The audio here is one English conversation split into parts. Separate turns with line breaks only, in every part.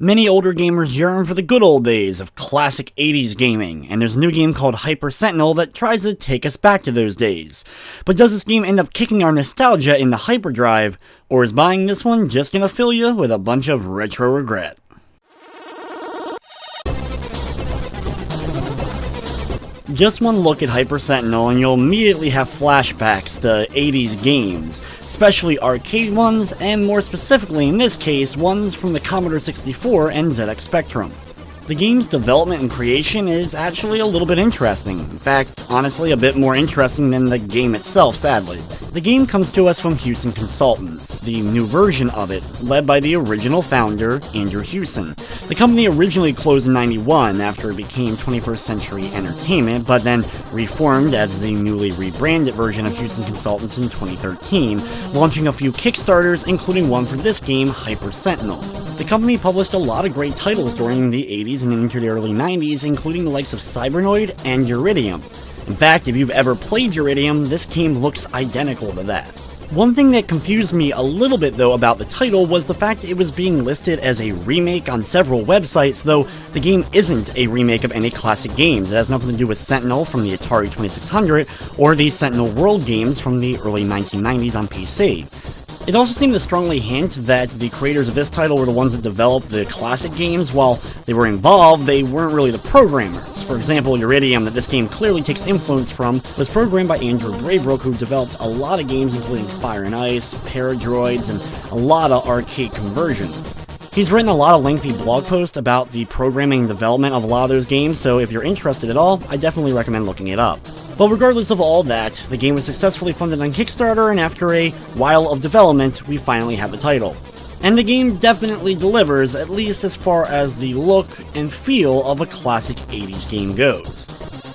Many older gamers yearn for the good old days of classic 80s gaming, and there's a new game called Hyper Sentinel that tries to take us back to those days. But does this game end up kicking our nostalgia in the hyperdrive, or is buying this one just gonna fill you with a bunch of retro regret? Just one look at Hyper Sentinel and you'll immediately have flashbacks to 80s games, especially arcade ones, and more specifically in this case, ones from the Commodore 64 and ZX Spectrum. The game's development and creation is actually a little bit interesting. In fact, honestly, a bit more interesting than the game itself, sadly. The game comes to us from Hewson Consultants, the new version of it, led by the original founder, Andrew Hewson. The company originally closed in '91 after it became 21st Century Entertainment, but then reformed as the newly rebranded version of Hewson Consultants in 2013, launching a few Kickstarters, including one for this game, Hyper Sentinel. The company published a lot of great titles during the 80s and into the early 90s, including the likes of Cybernoid and Uridium. In fact, if you've ever played Uridium, this game looks identical to that. One thing that confused me a little bit though about the title was the fact it was being listed as a remake on several websites, though the game isn't a remake of any classic games. It has nothing to do with Sentinel from the Atari 2600 or the Sentinel World games from the early 1990s on PC. It also seemed to strongly hint that the creators of this title were the ones that developed the classic games. While they were involved, they weren't really the programmers. For example, Uridium, that this game clearly takes influence from, was programmed by Andrew Braybrook, who developed a lot of games including Fire and Ice, Paradroids, and a lot of arcade conversions. He's written a lot of lengthy blog posts about the programming and development of a lot of those games, so if you're interested at all, I definitely recommend looking it up. But regardless of all that, the game was successfully funded on Kickstarter, and after a while of development, we finally have the title. And the game definitely delivers, at least as far as the look and feel of a classic 80s game goes.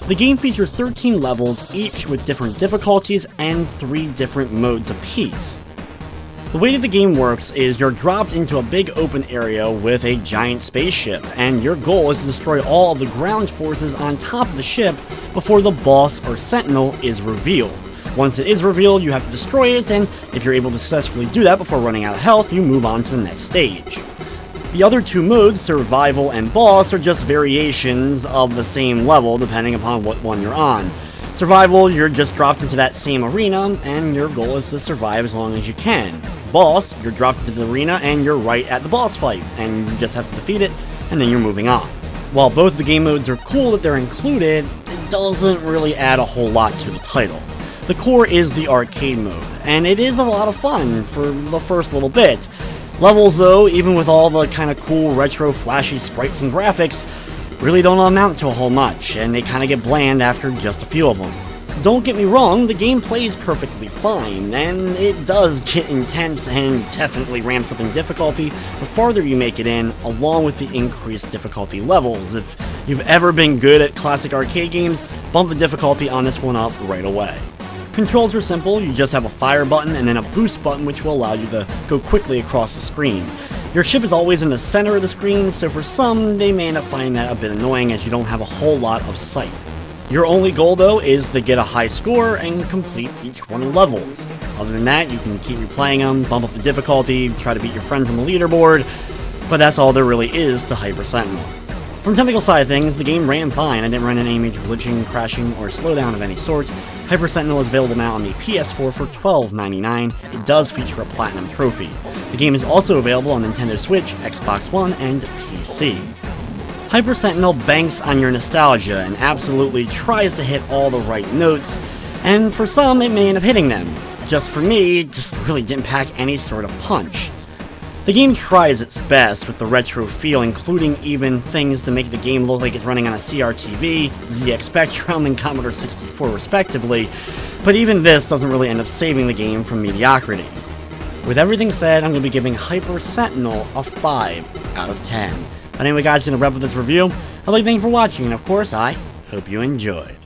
The game features 13 levels, each with different difficulties and 3 different modes apiece. The way that the game works is you're dropped into a big open area with a giant spaceship, and your goal is to destroy all of the ground forces on top of the ship before the boss or sentinel is revealed. Once it is revealed, you have to destroy it, and if you're able to successfully do that before running out of health, you move on to the next stage. The other 2 modes, survival and boss, are just variations of the same level depending upon what one you're on. Survival, you're just dropped into that same arena, and your goal is to survive as long as you can. Boss, you're dropped into the arena and you're right at the boss fight, and you just have to defeat it, and then you're moving on. While both the game modes are cool that they're included, it doesn't really add a whole lot to the title. The core is the arcade mode, and it is a lot of fun for the first little bit. Levels though, even with all the kind of cool retro flashy sprites and graphics, really don't amount to a whole much, and they kind of get bland after just a few of them. Don't get me wrong, the game plays perfectly fine, and it does get intense and definitely ramps up in difficulty the farther you make it in, along with the increased difficulty levels. If you've ever been good at classic arcade games, bump the difficulty on this one up right away. Controls are simple, you just have a fire button and then a boost button which will allow you to go quickly across the screen. Your ship is always in the center of the screen, so for some, they may end up finding that a bit annoying as you don't have a whole lot of sight. Your only goal though is to get a high score and complete each one of the levels. Other than that, you can keep replaying them, bump up the difficulty, try to beat your friends on the leaderboard, but that's all there really is to Hyper Sentinel. From the technical side of things, the game ran fine. I didn't run into any major glitching, crashing, or slowdown of any sort. Hyper Sentinel is available now on the PS4 for $12.99. It does feature a Platinum Trophy. The game is also available on Nintendo Switch, Xbox One, and PC. Hyper Sentinel banks on your nostalgia and absolutely tries to hit all the right notes, and for some it may end up hitting them. Just for me, it just really didn't pack any sort of punch. The game tries its best with the retro feel, including even things to make the game look like it's running on a CRTV, ZX Spectrum, and Commodore 64 respectively, but even this doesn't really end up saving the game from mediocrity. With everything said, I'm going to be giving Hyper Sentinel a 5 out of 10. But anyway guys, going to wrap up this review. I'd like to thank you for watching, and of course, I hope you enjoyed.